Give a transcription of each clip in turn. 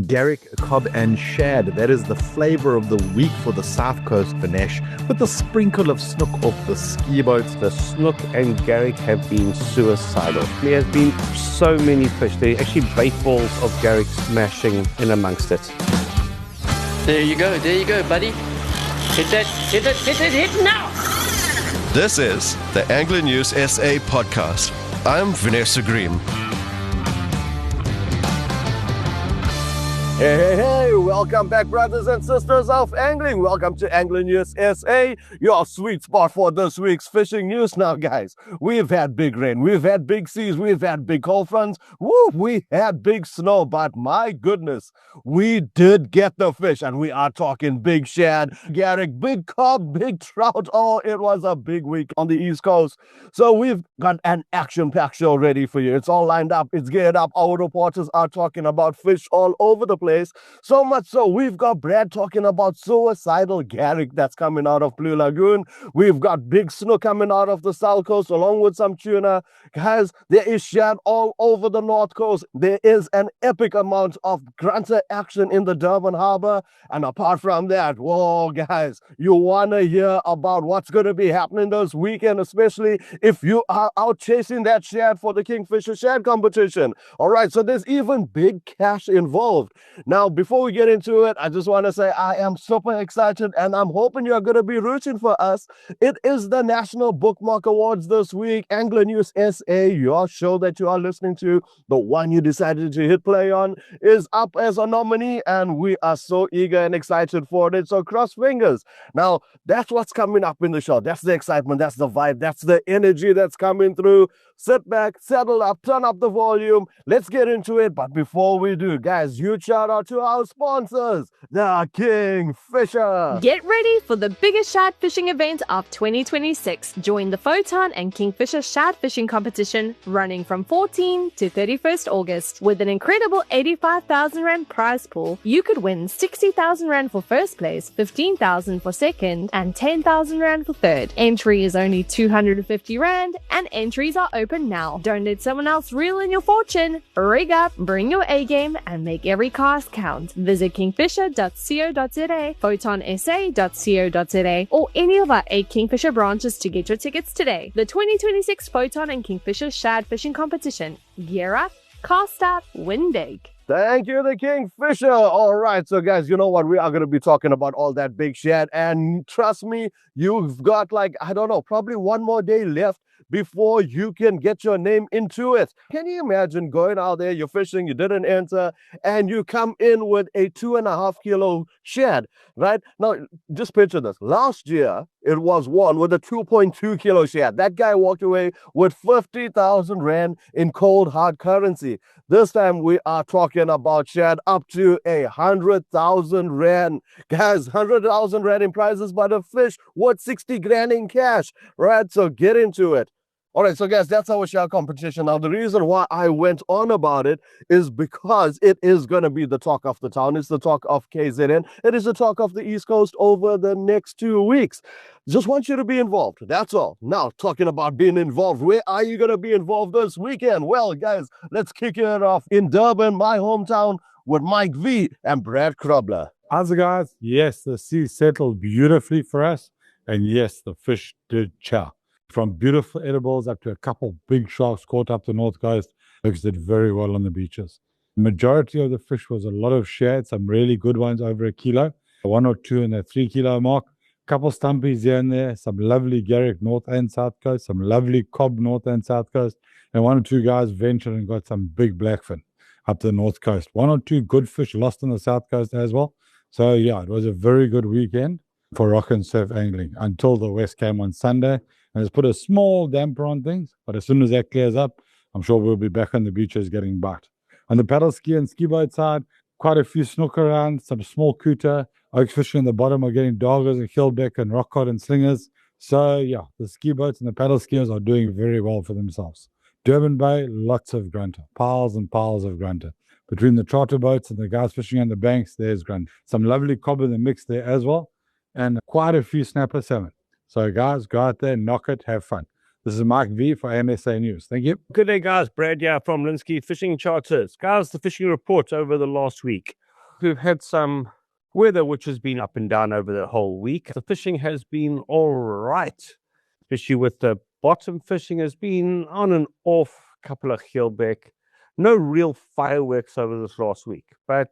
Garrick, cob, and shad. That is the flavor of the week for the South Coast Finesse, with a sprinkle of snook off the ski boats. The snook and Garrick have been suicidal. There has been so many fish. There are actually bait balls of Garrick smashing in amongst it. There you go, buddy. Hit that, hit now! This is the Angler News SA podcast. I'm Vanessa Green. Hey, welcome back, brothers and sisters of angling. Welcome to Angler News SA, your sweet spot for this week's fishing news. Now, guys, we've had big rain, we've had big seas, we've had big cold fronts, we had big snow, but my goodness, we did get the fish, and we are talking big shad, Garrick, big cob, big trout. Oh, it was a big week on the East Coast. So we've got an action-packed show ready for you. It's all lined up, it's geared up. Our reporters are talking about fish all over the place. So much so, we've got Brad talking about suicidal Garrick that's coming out of Blue Lagoon. We've got big snook coming out of the South Coast along with some tuna. Guys, there is shad all over the North Coast. There is an epic amount of grunter action in the Durban Harbor. And apart from that, whoa, guys, you want to hear about what's going to be happening this weekend, especially if you are out chasing that shad for the Kingfisher Shad competition. All right, so there's even big cash involved. Now, before we get into it, I just want to say I am super excited, and I'm hoping you're going to be rooting for us. It is the National Bookmark Awards this week. Angler News SA, your show that you are listening to, the one you decided to hit play on, is up as a nominee, and we are so eager and excited for it. So cross fingers. Now, that's what's coming up in the show. That's the excitement, that's the vibe, that's the energy that's coming through. Sit back, settle up, turn up the volume. Let's get into it. But before we do, guys, huge shout out to our sponsors, the Kingfisher. Get ready for the biggest shad fishing event of 2026. Join the Photon and Kingfisher Shad Fishing Competition running from 14 to 31st August. With an incredible 85,000 Rand prize pool, you could win 60,000 Rand for first place, 15,000 for second, and 10,000 Rand for third. Entry is only 250 Rand, and entries are open now. Don't let someone else reel in your fortune. Rig up, bring your A game, and make every cast count. Visit kingfisher.co.za, photonsa.co.za, or any of our 8 Kingfisher branches to get your tickets today. The 2026 Photon and Kingfisher Shad Fishing Competition. Gear up, cast out, win big. Thank you, the Kingfisher. All right, so guys, you know what? We are going to be talking about all that big shad, and trust me, you've got probably one more day left before you can get your name into it. Can you imagine going out there, you're fishing, you didn't enter, and you come in with a 2.5 kilo shad, right? Now, just picture this. Last year, it was won with a 2.2 kilo shad. That guy walked away with 50,000 Rand in cold hard currency. This time we are talking about shad up to 100,000 Rand. Guys, 100,000 Rand in prizes, but a fish worth 60 grand in cash, right? So get into it. All right, so guys, that's our shad competition. Now, the reason why I went on about it is because it is going to be the talk of the town. It's the talk of KZN. It is the talk of the East Coast over the next 2 weeks. Just want you to be involved. That's all. Now, talking about being involved, where are you going to be involved this weekend? Well, guys, let's kick it off in Durban, my hometown, with Mike V and Brad Krobler. How's it, guys? Yes, the sea settled beautifully for us. And yes, the fish did chow. From beautiful edibles up to a couple big sharks caught up the North Coast. Folks did very well on the beaches. The majority of the fish was a lot of shad, some really good ones over a kilo, 1 or 2 in the 3 kilo mark. Couple stumpies here and there, some lovely Garrick North and South Coast, some lovely cob North and South Coast, and 1 or 2 guys ventured and got some big blackfin up the North Coast. 1 or 2 good fish lost on the South Coast as well. So yeah, it was a very good weekend for rock and surf angling until the west came on Sunday. And it's put a small damper on things, but as soon as that clears up, I'm sure we'll be back on the beaches getting bucked. On the paddle ski and ski boat side, quite a few snook around, some small couta, oaks fishing in the bottom are getting doggers and geelbek and rock cod and slingers. So yeah, the ski boats and the paddle skiers are doing very well for themselves. Durban Bay, lots of grunter, piles and piles of grunter. Between the charter boats and the guys fishing on the banks, there's grunter. Some lovely cob in the mix there as well, and quite a few snapper salmon. So guys, go out there, knock it, have fun. This is Mike V for AMSA News. Thank you. Good day, guys. Brad here from Linsky Fishing Charters. Guys, the fishing reports over the last week. we've had some weather which has been up and down over the whole week. The fishing has been all right, especially with the bottom fishing has been on and off, couple of geelbek. No real fireworks over this last week, but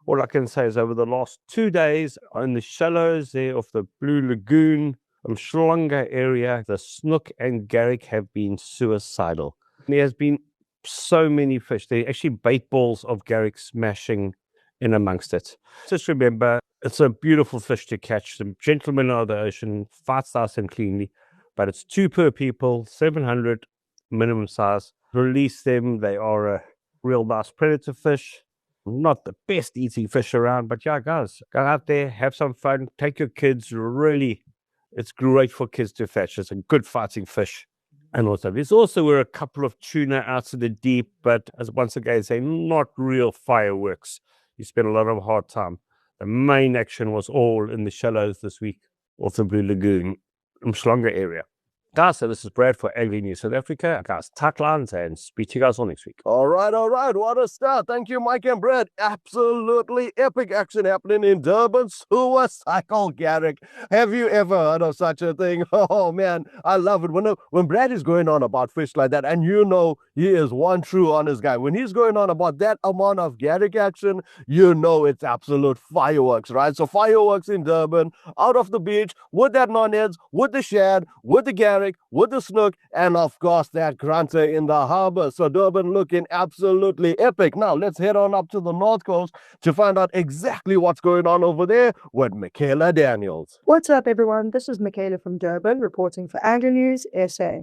all I can say is over the last 2 days in the shallows there of the Blue Lagoon, Umhlanga area, the snoek and Garrick have been suicidal. There has been so many fish. There are actually bait balls of Garrick smashing in amongst it. Just remember, it's a beautiful fish to catch. The gentleman of the ocean fights nice and cleanly, but it's 2 per people, 700 minimum size. Release them. They are a real nice predator fish. Not the best eating fish around, but yeah, guys, go out there, have some fun, take your kids. Really, it's great for kids to catch. It's a good fighting fish. And also, there's also were a couple of tuna out in the deep, but as once again, say not real fireworks. You spent a lot of hard time. The main action was all in the shallows this week, off the Blue Lagoon, Umhlanga area. Guys, so this is Brad for Angling News South Africa. Guys, tight lines, and speak to you guys all next week. All right. What a start. Thank you, Mike and Brad. Absolutely epic action happening in Durban. Suicidal Garrick. Have you ever heard of such a thing? Oh, man, I love it. When Brad is going on about fish like that, and you know he is one true honest guy. When he's going on about that amount of Garrick action, you know it's absolute fireworks, right? So fireworks in Durban, out of the beach, with that non-heads, with the shad, with the Garrick, with the snook, and of course that grunter in the harbor. So Durban looking absolutely epic. Now let's head on up to the North Coast to find out exactly what's going on over there with Michaela Daniels. What's up, everyone? This is Michaela from Durban reporting for Angling News SA.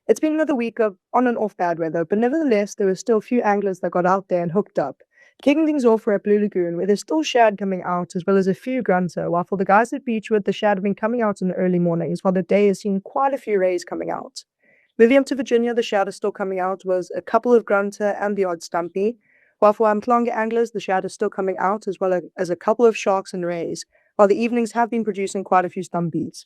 It's been another week of on and off bad weather, but nevertheless there were still a few anglers that got out there and hooked up. Kicking things off, we're at Blue Lagoon, where there's still shad coming out, as well as a few grunter, while for the guys at Beachwood, the shad have been coming out in the early mornings, while the day has seen quite a few rays coming out. Moving up to Virginia, the shad is still coming out, was a couple of grunter and the odd stumpy, while for Umhlanga anglers, the shad is still coming out, as well as a couple of sharks and rays, while the evenings have been producing quite a few stumpies.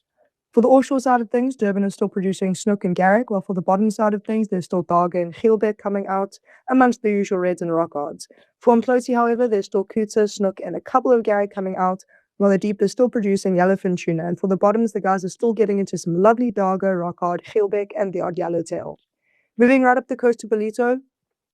For the offshore side of things, Durban is still producing snook and Garrick, while for the bottom side of things, there's still darga and geelbek coming out, amongst the usual reds and rockards. For Influx, however, there's still couta, snook, and a couple of Garrick coming out, while the deep is still producing yellowfin tuna, and for the bottoms, the guys are still getting into some lovely darga, rockard, geelbek, and the odd yellowtail. Moving right up the coast to Ballito,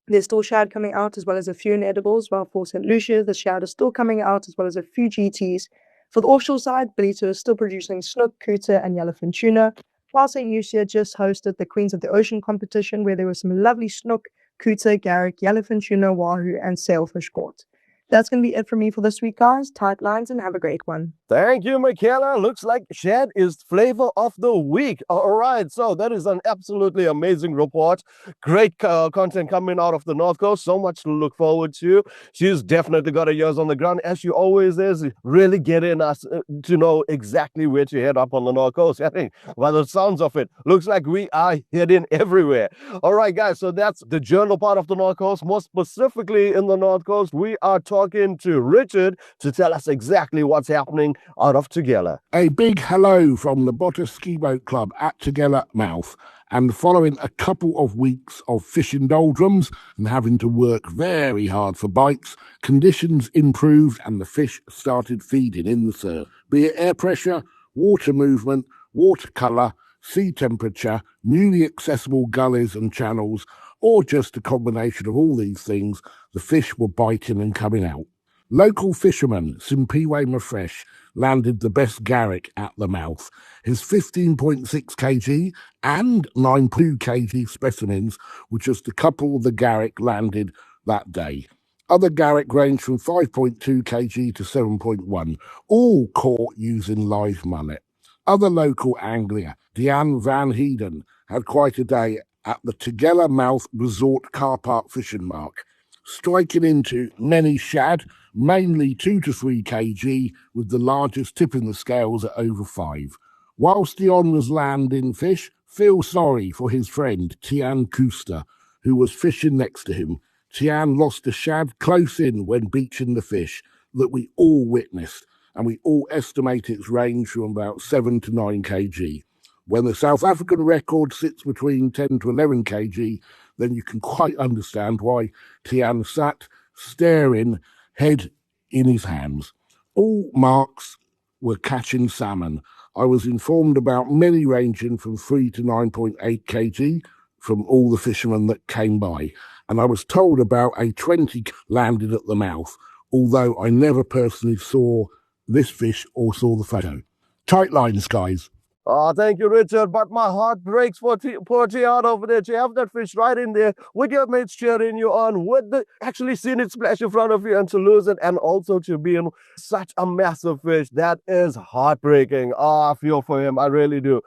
there's still shad coming out, as well as a few inedibles, while for St. Lucia, the shad is still coming out, as well as a few GTs. For the offshore side, Ballito is still producing snook, couta, and yellowfin tuna, while St. Lucia just hosted the Queens of the Ocean competition, where there was some lovely snook, couta, Garrick, yellowfin tuna, wahoo, and sailfish caught. That's going to be it for me for this week, guys. Tight lines and have a great one. Thank you, Michaela. Looks like shad is flavor of the week. All right, so that is an absolutely amazing report. Great content coming out of the North Coast. So much to look forward to. She's definitely got her ears on the ground, as she always is, really getting us to know exactly where to head up on the North Coast. I think, by the sounds of it, looks like we are heading everywhere. All right, guys, so that's the journal part of the North Coast. More specifically in the North Coast, we are talking to Richard to tell us exactly what's happening out of Tugela. A big hello from the Botter Ski Boat Club at Tugela Mouth. And following a couple of weeks of fishing doldrums and having to work very hard for bites, conditions improved and the fish started feeding in the surf. Be it air pressure, water movement, water colour, sea temperature, newly accessible gullies and channels, or just a combination of all these things, the fish were biting and coming out. Local fisherman Simpiwe Mafresh landed the best Garrick at the mouth. His 15.6 kg and 9.2 kg specimens were just a couple of the Garrick landed that day. Other Garrick range from 5.2 kg to 7.1, all caught using live mullet. Other local angler, Deanne Van Heeden, had quite a day at the Tugela Mouth Resort Car Park Fishing Mark, striking into many shad, mainly 2 to 3 kg, with the largest tipping the scales at over 5. Whilst Dion was landing fish, feel sorry for his friend Tian Kuster, who was fishing next to him. Tian lost a shad close in when beaching the fish that we all witnessed, and we all estimate its range from about 7 to 9 kg. When the South African record sits between 10 to 11 kg, then you can quite understand why Tian sat staring head in his hands. All marks were catching salmon. I was informed about many ranging from 3 to 9.8 kg from all the fishermen that came by, and I was told about a 20 landed at the mouth, although I never personally saw this fish or saw the photo. Tight lines, guys. Oh, thank you, Richard. But my heart breaks for poor Tiana over there. You have that fish right in there with your mates cheering you on, actually seeing it splash in front of you and to lose it, and also to be in such a massive fish. That is heartbreaking. Oh, I feel for him. I really do.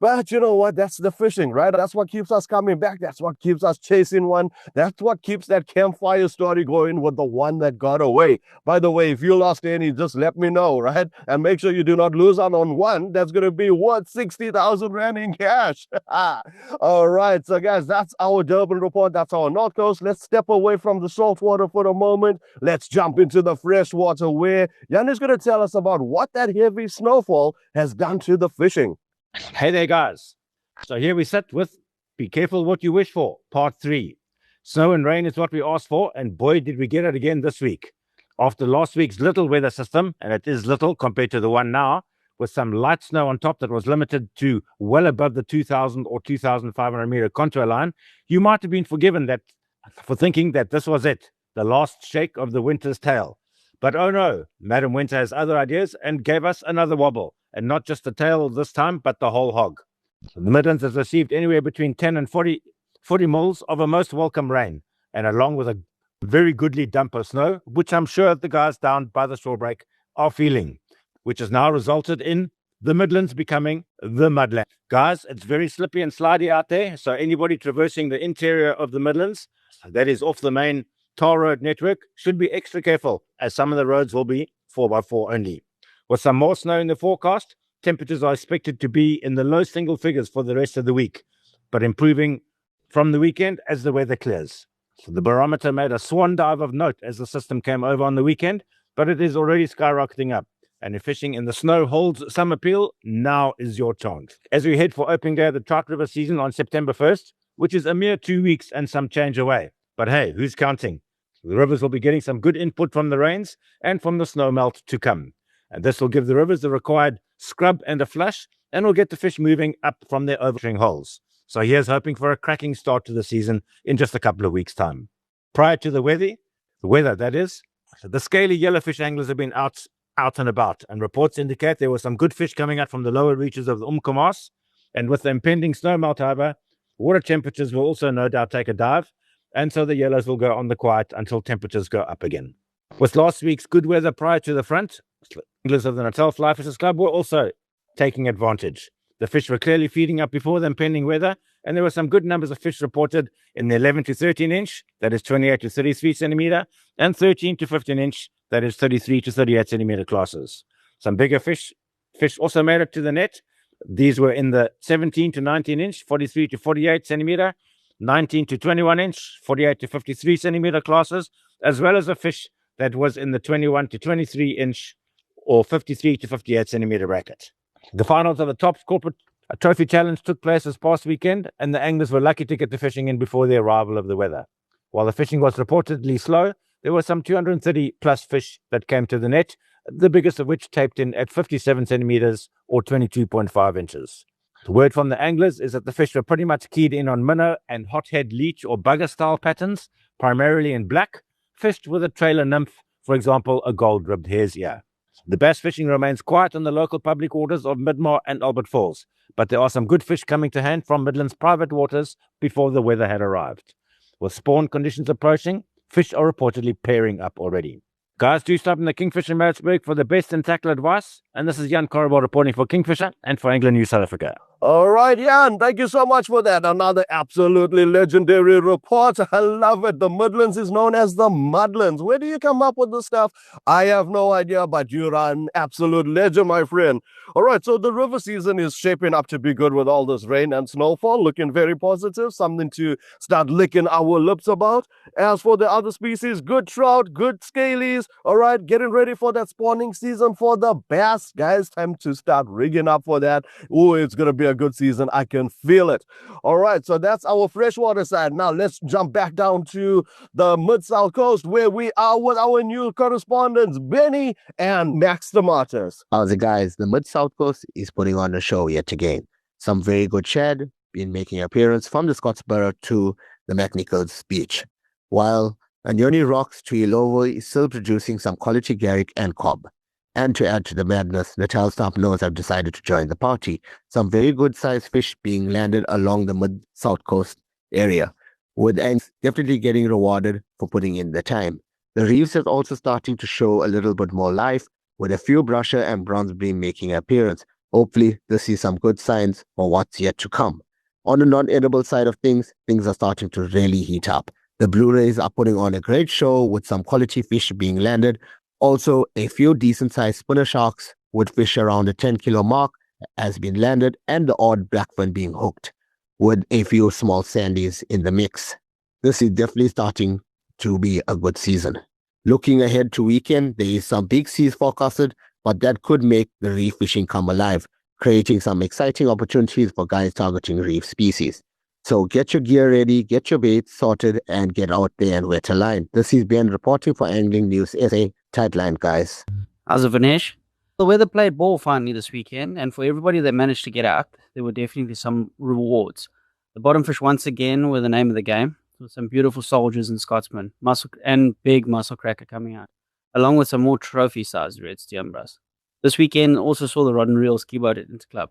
But you know what? That's the fishing, right? That's what keeps us coming back. That's what keeps us chasing one. That's what keeps that campfire story going with the one that got away. By the way, if you lost any, just let me know, right? And make sure you do not lose out on one that's going to be worth 60,000 Rand in cash. All right. So, guys, that's our Durban report. That's our North Coast. Let's step away from the salt water for a moment. Let's jump into the fresh water where Jan is going to tell us about what that heavy snowfall has done to the fishing. Hey there, guys. So here we sit with Be Careful What You Wish For, Part 3. Snow and rain is what we asked for, and boy, did we get it again this week. After last week's little weather system, and it is little compared to the one now, with some light snow on top that was limited to well above the 2,000 or 2,500 meter contour line, you might have been forgiven for thinking that this was it, the last shake of the winter's tail. But oh no, Madam Winter has other ideas and gave us another wobble. And not just the tail this time, but the whole hog. The Midlands has received anywhere between 10 and 40 mils of a most welcome rain, and along with a very goodly dump of snow, which I'm sure the guys down by the shore break are feeling, which has now resulted in the Midlands becoming the mudland. Guys, it's very slippy and slidey out there, so anybody traversing the interior of the Midlands, that is off the main tar road network, should be extra careful, as some of the roads will be 4x4 only. With some more snow in the forecast, temperatures are expected to be in the low single figures for the rest of the week, but improving from the weekend as the weather clears. So the barometer made a swan dive of note as the system came over on the weekend, but it is already skyrocketing up. And if fishing in the snow holds some appeal, now is your chance. As we head for opening day of the Trout River season on September 1st, which is a mere 2 weeks and some change away. But hey, who's counting? The rivers will be getting some good input from the rains and from the snow melt to come. And this will give the rivers the required scrub and a flush, and will get the fish moving up from their overfishing holes. So here's hoping for a cracking start to the season in just a couple of weeks' time. Prior to the weather that is, the scaly yellowfish anglers have been out and about, and reports indicate there were some good fish coming out from the lower reaches of the Umkomaas. And with the impending snowmelt, however, water temperatures will also no doubt take a dive, and so the yellows will go on the quiet until temperatures go up again. With last week's good weather prior to the front, anglers of the Natal Fly Fishers Club were also taking advantage. The fish were clearly feeding up before the impending weather, and there were some good numbers of fish reported in the 11 to 13 inch, that is 28 to 33 centimeter, and 13 to 15 inch, that is 33 to 38 centimeter classes. Some bigger fish also made it to the net. These were in the 17 to 19 inch, 43 to 48 centimeter, 19 to 21 inch, 48 to 53 centimeter classes, as well as a fish that was in the 21 to 23 inch or 53 to 58 centimeter bracket. The finals of the Tops Corporate Trophy Challenge took place this past weekend, and the anglers were lucky to get the fishing in before the arrival of the weather. While the fishing was reportedly slow, there were some 230 plus fish that came to the net, the biggest of which taped in at 57 centimeters or 22.5 inches. The word from the anglers is that the fish were pretty much keyed in on minnow and hothead leech or bugger style patterns, primarily in black, fished with a trailer nymph, for example, a gold-ribbed hare's ear. The bass fishing remains quiet on the local public waters of Midmar and Albert Falls, but there are some good fish coming to hand from Midland's private waters before the weather had arrived. With spawn conditions approaching, fish are reportedly pairing up already. Guys, do stop in the Kingfisher Maritzburg for the best in tackle advice. And this is Jan Korobel reporting for Kingfisher and for England News South Africa. All right, Jan, thank you so much for that. Another absolutely legendary report. I love it. The Midlands is known as the Mudlands. Where do you come up with this stuff? I have no idea, but you're an absolute legend, my friend. All right, so the river season is shaping up to be good with all this rain and snowfall, looking very positive, something to start licking our lips about. As for the other species, good trout, good scalies. All right, getting ready for that spawning season for the bass. Guys, time to start rigging up for that. Oh, it's going to be a a good season. I can feel it. All right, so that's our freshwater side. Now let's jump back down to the mid-south coast where we are with our new correspondents, Benny and Max Tomatoes. How's it, guys? The mid-south coast is putting on a show yet again. Some very good shad been making an appearance from the Scottsboro to the McNichols Beach, while Anyoni Rocks to Ilovo is still producing some quality Garrick and cob. And to add to the madness, Natal Stamp Nose have decided to join the party. Some very good sized fish being landed along the mid-south coast area, with angles definitely getting rewarded for putting in the time. The reefs is also starting to show a little bit more life, with a few brusher and bronze bream making an appearance. Hopefully, this is some good signs for what's yet to come. On the non-edible side of things are starting to really heat up. The Blu-rays are putting on a great show with some quality fish being landed. Also, a few decent-sized spinner sharks with fish around the 10-kilo mark has been landed, and the odd blackfin being hooked, with a few small sandies in the mix. This is definitely starting to be a good season. Looking ahead to weekend, there is some big seas forecasted, but that could make the reef fishing come alive, creating some exciting opportunities for guys targeting reef species. So get your gear ready, get your bait sorted, and get out there and wet a line. This is Ben reporting for Angling News SA. Tight line, guys. How's it, Vinesh? The weather played ball finally this weekend, and for everybody that managed to get out, there were definitely some rewards. The bottom fish once again were the name of the game, with some beautiful soldiers and Scotsmen, and big muscle cracker coming out, along with some more trophy-sized red stiambras. This weekend also saw the Rod and Reel ski boat into club.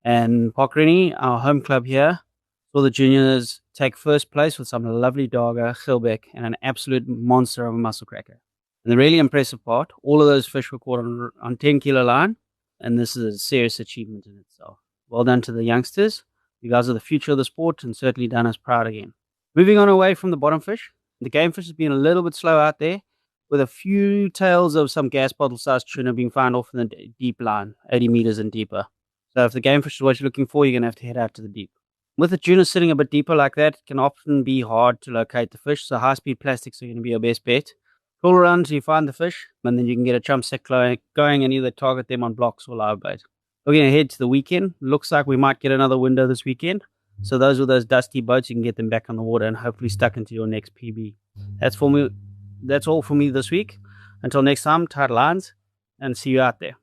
And Park Rennie, our home club here, saw the juniors take first place with some lovely dogger, geelbek, and an absolute monster of a muscle cracker. And the really impressive part, all of those fish were caught on 10-kilo line, and this is a serious achievement in itself. Well done to the youngsters. You guys are the future of the sport and certainly done us proud again. Moving on away from the bottom fish, the game fish has been a little bit slow out there, with a few tails of some gas bottle-sized tuna being found off in the deep line, 80 meters and deeper. So if the game fish is what you're looking for, you're going to have to head out to the deep. With the tuna sitting a bit deeper like that, it can often be hard to locate the fish, so high-speed plastics are going to be your best bet. Pull around until you find the fish, and then you can get a chum set going and either target them on blocks or live bait. Looking ahead to the weekend, looks like we might get another window this weekend. So those with those dusty boats, you can get them back on the water and hopefully stuck into your next PB. That's all for me this week. Until next time, tight lines, and see you out there.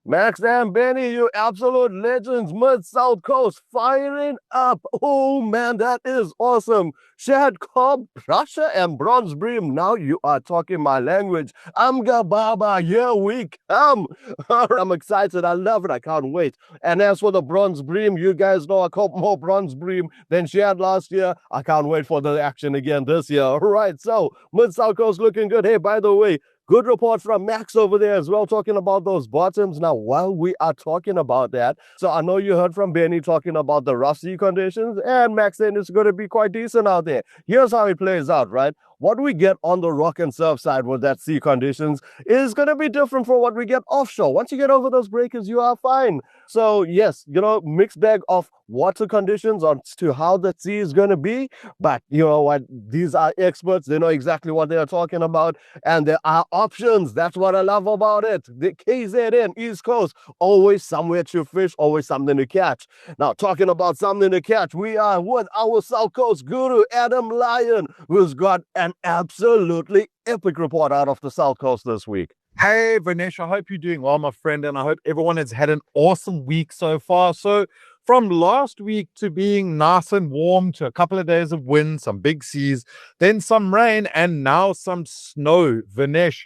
Max and Benny, you absolute legends, mid-south coast, firing up. Oh man, that is awesome. Shad, cob, brusher, and bronze bream. Now you are talking my language. Amga Baba, here we come. I'm excited. I love it. I can't wait. And as for the bronze bream, you guys know I caught more bronze bream than Shad last year. I can't wait for the action again this year. All right, so mid-south coast looking good. Hey, by the way, good report from Max over there as well, talking about those bottoms. Now, while we are talking about that, so I know you heard from Benny talking about the rough sea conditions, and Max saying it's going to be quite decent out there. Here's how it plays out, right? What we get on the rock and surf side with that sea conditions is going to be different from what we get offshore. Once you get over those breakers, you are fine. So yes, mixed bag of water conditions on to how the sea is going to be. But you know what? These are experts. They know exactly what they are talking about. And there are options. That's what I love about it. The KZN, East Coast, always somewhere to fish, always something to catch. Now, talking about something to catch, we are with our South Coast guru, Adam Lyon, who's got an absolutely epic report out of the South Coast this week. Hey, Vinesh, I hope you're doing well, my friend, and I hope everyone has had an awesome week so far. So from last week to being nice and warm to a couple of days of wind, some big seas, then some rain, and now some snow. Vinesh,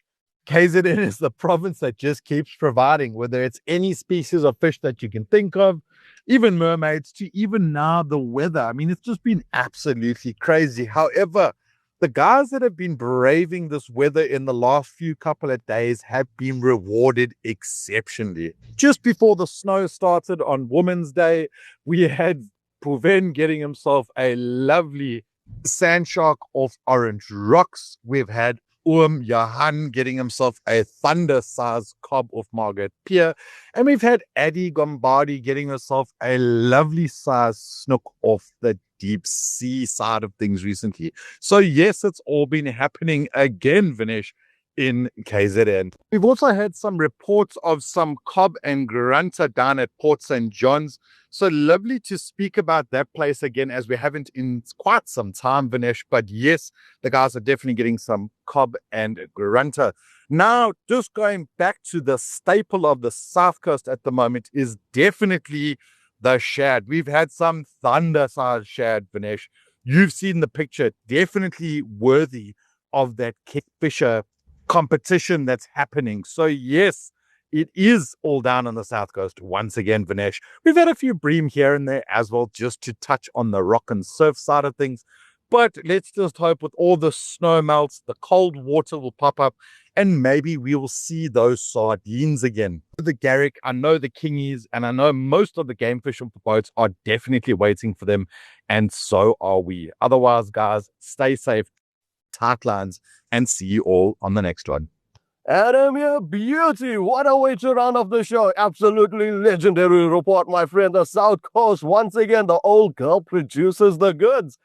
KZN is the province that just keeps providing, whether it's any species of fish that you can think of, even mermaids, to even now the weather. I mean, it's just been absolutely crazy. However, the guys that have been braving this weather in the last few couple of days have been rewarded exceptionally. Just before the snow started on Women's Day, we had Puven getting himself a lovely sand shark off Orange Rocks. We've had Johan getting himself a thunder-sized cob off Margaret Pier. And we've had Addie Gombardi getting herself a lovely sized snook off the deep sea side of things recently. So yes, it's all been happening again, Vinesh. in KZN. We've also had some reports of some cob and grunter down at Port St. John's. So lovely to speak about that place again, as we haven't in quite some time, Vinesh. But yes, the guys are definitely getting some cob and grunter. Now, just going back to the staple of the South Coast at the moment is definitely the shad. We've had some thunder-sized shad, Vinesh. You've seen the picture, definitely worthy of that kingfisher competition that's happening. So yes, it is all down on the South Coast once again, Vinesh. We've had a few bream here and there as well, just to touch on the rock and surf side of things. But let's just hope with all the snow melts, the cold water will pop up and maybe we will see those sardines again. The Garrick, I know the kingies, and I know most of the game fishing boats are definitely waiting for them, and so are we. Otherwise, guys, stay safe, tight lines, and see you all on the next one. Adam, you beauty. What a way to round off the show. Absolutely legendary report, my friend. The South Coast, once again, the old girl produces the goods.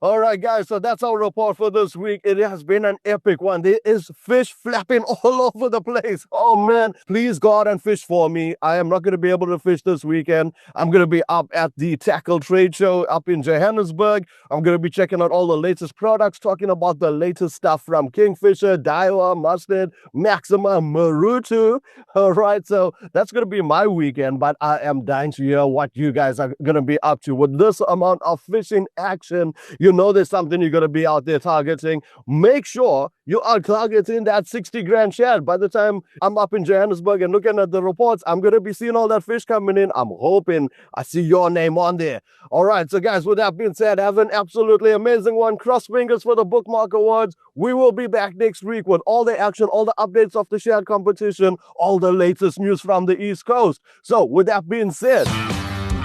All right, guys, so that's our report for this week. It has been an epic one. There is fish flapping all over the place. Oh, man, please go out and fish for me. I am not going to be able to fish this weekend. I'm going to be up at the Tackle Trade Show up in Johannesburg. I'm going to be checking out all the latest products, talking about the latest stuff from Kingfisher, Daiwa, Mustard, Maxima, Marutu. All right, so that's going to be my weekend, but I am dying to hear what you guys are going to be up to. With this amount of fishing action, you know there's something you're going to be out there targeting. Make sure you are targeting that 60 grand shad. By the time I'm up in Johannesburg and looking at the reports, I'm going to be seeing all that fish coming in. I'm hoping I see your name on there. All right, so guys, with that being said, have an absolutely amazing one. Cross fingers for the Bookmark Awards. We will be back next week with all the action, all the updates of the shad competition, all the latest news from the East Coast. So with that being said,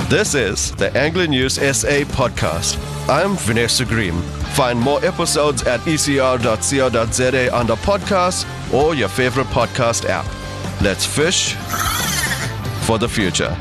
this is the Angling News SA podcast. I'm Vanessa Green. Find more episodes at ecr.co.za under podcasts or your favorite podcast app. Let's fish for the future.